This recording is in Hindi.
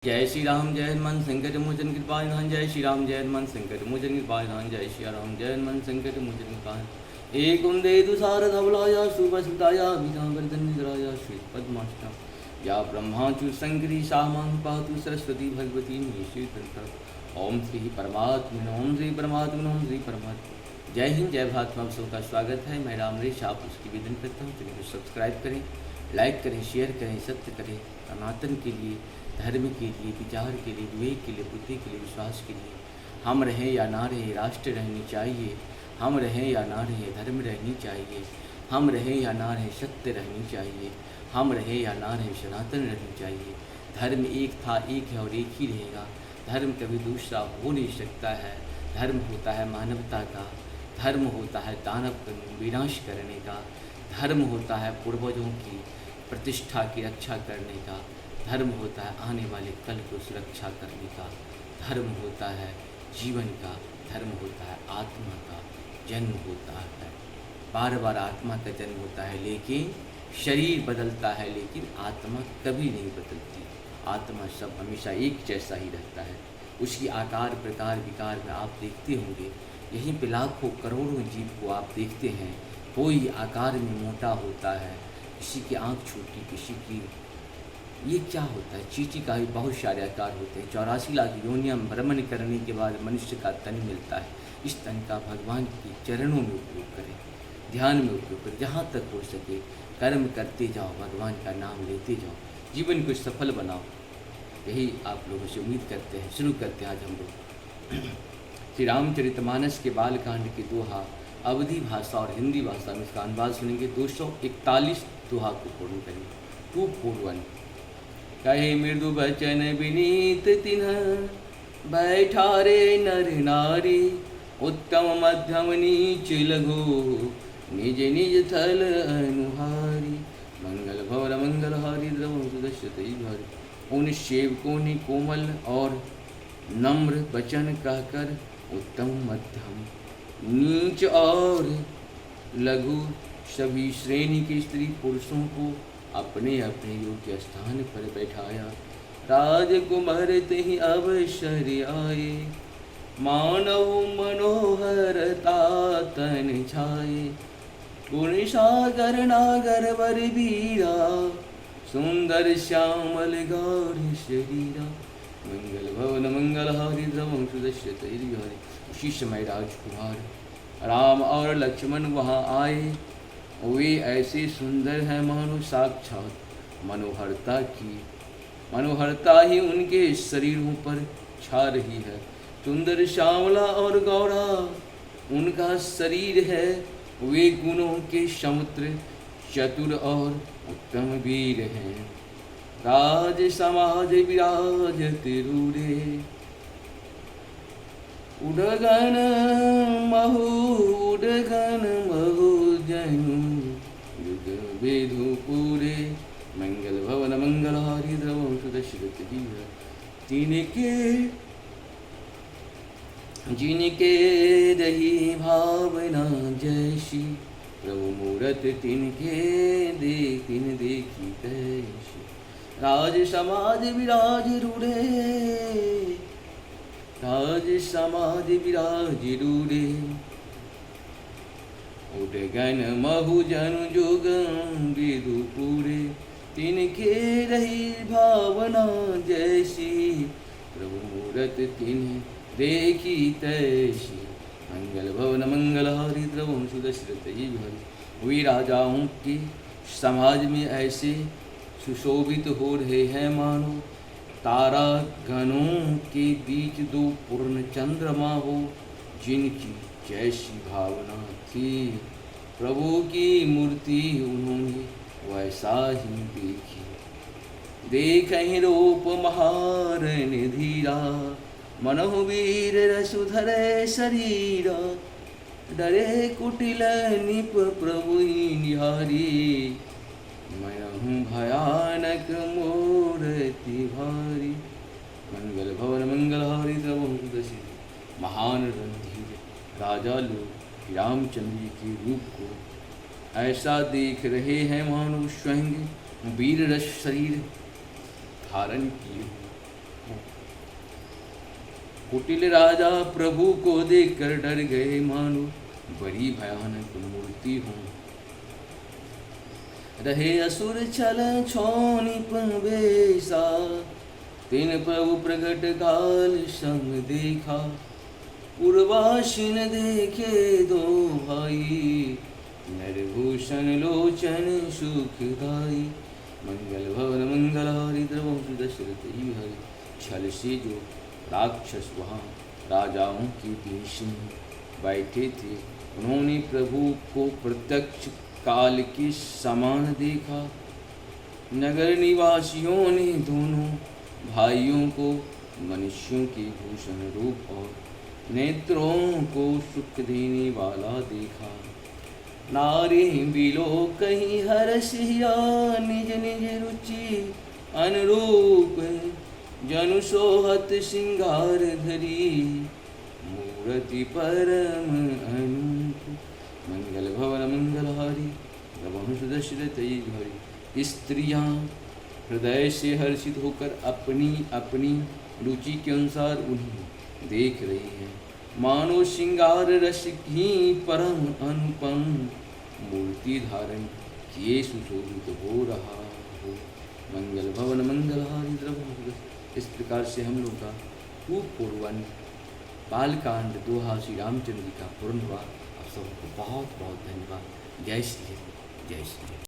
जय श्री राम जय हनुमान संकट मोचन कृपा निधान। जय श्री राम जय हनुमान संकट मोचन कृपा निधान। जय श्री राम जय हनुमान संकट मोचन कृपा निधान। एक उन्दे तुषार धवलाया सुभसुताया विधावर्धनिधराया श्री पद्माष्टम या ब्रह्माचु शंकरी सामां पातु सरस्वती भगवती निश्चित। ओम श्री परमात्मन ओम श्री परमात्मन ओम श्री परमात्मा। जय हिंद जय भारत में आप सबका स्वागत है। मैं राम नरेश आप उसकी वेदन करता हूँ। चैनल को सब्सक्राइब करें, लाइक करें, शेयर करें, सत्य करें, सनातन के लिए, धर्म के लिए, विचार के लिए, विवेक के लिए, बुद्धि के लिए, विश्वास के लिए। हम रहें या ना रहें, राष्ट्र रहनी चाहिए। हम रहें या ना रहें, धर्म रहनी चाहिए। हम रहें या ना रहें, सत्य रहनी चाहिए। हम रहें या ना रहें, सनातन रहनी चाहिए। धर्म एक था, एक है और एक ही रहेगा। धर्म कभी दूसरा हो नहीं सकता है। धर्म होता है मानवता का, धर्म होता है दानव विनाश करने का, धर्म होता है पूर्वजों की प्रतिष्ठा की रक्षा करने का, धर्म होता है आने वाले कल को सुरक्षा करने का, धर्म होता है जीवन का, धर्म होता है आत्मा का जन्म होता है। बार बार आत्मा का जन्म होता है, लेकिन शरीर बदलता है, लेकिन आत्मा कभी नहीं बदलती। आत्मा सब हमेशा एक जैसा ही रहता है। उसकी आकार प्रकार विकार में आप देखते होंगे, यहीं पे लाखों करोड़ों जीव को आप देखते हैं। कोई आकार में मोटा होता है, किसी की आँख छोटी, किसी की ये क्या होता है। चींटी का भी बहुत सारे आकार होते हैं। 84 लाख योनियां भ्रमण करने के बाद मनुष्य का तन मिलता है। इस तन का भगवान के चरणों में उपयोग करें, ध्यान में उपयोग करें। जहाँ तक हो सके कर्म करते जाओ, भगवान का नाम लेते जाओ, जीवन को सफल बनाओ। यही आप लोगों से उम्मीद करते हैं। शुरू करते हैं आज हम लोग श्री रामचरितमानस के बालकांड के दोहा अवधी भाषा और हिंदी भाषा में इसका अनुवाद सुनेंगे। 241 दोहा को पूर्ण करेंगे। 241 कहे मृदु बचन विनीत तिन्ह बैठा रे नर नारी। उत्तम मध्यम नीच लघु निज निज थल अनुहारी। मंगल भवर मंगल हारी द्रव सुदश्यते भारी। उन सेवकों ने कोमल और नम्र वचन कहकर उत्तम मध्यम नीच और लघु सभी श्रेणी के स्त्री पुरुषों को अपने अपने योग्य स्थान पर बैठाया। राजकुमार ही अवसर आए, मानव मनोहरता तन छाए। गुण सागर नागर वर वीरा, सुंदर श्यामल गौर शरीरा। मंगल भवन मंगल हारी द्रवं सुदश्यते हरि। उसी समय राजकुमार राम और लक्ष्मण वहाँ आए। वे ऐसे सुंदर हैं मानो साक्षात मनोहरता की मनोहरता ही उनके शरीरों पर छा रही है। सुंदर श्यामला और गौरा उनका शरीर है। वे गुणों के समुद्र चतुर और उत्तम वीर हैं। राज समाज विराजत रूढ़े, उडगन महु जनु युग वेधु पूरे। मंगल भवन मंगल हारी द्रव सुदश्यते जिनके दही भावना जैसी। प्रभु मूरत तिनके तिन देखी तैसी। राज समाज विराज रूढ़े, राज समाज विराज रूढ़े। उडगन महु जनु जुग विदु पूरे। तिनके रही भावना जैसी। प्रभु मूरत तिन देखी तैसी। मंगल भवन मंगल हारी द्रवं सुदश्यते हरि। वे राजाओं के समाज में ऐसे सुशोभित हो रहे हैं मानो तारा गणों के बीच दो पूर्ण चंद्रमा हो, जिनकी जैसी भावना थी प्रभु की मूर्ति उन्होंने वैसा ही देखी। देखहि रूप महारण धीरा, मनहु वीर रसुधर शरीरा। डरे कुटिल निप प्रभु निहारी। मनहु भयानक मूर्ति भारी। मंगल भवन मंगल हारी द्रवं सुदश्यते। महान रणधीर राजा लोग रामचंद्र के रूप को ऐसा देख रहे हैं मानो स्वयं वीर रस शरीर धारण किए कुटिल राजा प्रभु को देखकर डर गए, मानो बड़ी भयानक मूर्ति हो। रहे असुर छल छोनिप बेसा, तिन प्रभु प्रगट काल संग देखा। पूर्वाशिन देखे दो भाई, नरभूषण लोचन सुखदाई। मंगल भवन मंगलहारी द्रवंश दशरथ ही हरि। छल से जो राक्षस वहाँ राजाओं के देश में बैठे थे, उन्होंने प्रभु को प्रत्यक्ष काल के समान देखा। नगर निवासियों ने दोनों भाइयों को मनुष्यों के भूषण रूप और नेत्रों को सुख देने वाला देखा। नारी बिलो कहीं हरसिया, निज निज रुचि अनुरूप। जनु सोहत सिंगार धरी, मूर्ति परम अनूप। मंगल भवन मंगलहारी, रघुवंश दशरथ हरि। स्त्रियां हृदय से हर्षित होकर अपनी अपनी रुचि के अनुसार उन्हें देख रही हैं, मानो श्रृंगार रस ही परम अनुपम मूर्ति धारण किए सुशोभित हो रहा हो। मंगल भवन मंगलहारी द्रवंश। इस प्रकार से हम लोग का 241 बालकांड दोहा श्री रामचंद्र जी का पूर्ण हुआ। आप सबको बहुत बहुत धन्यवाद। जय श्री जय श्री।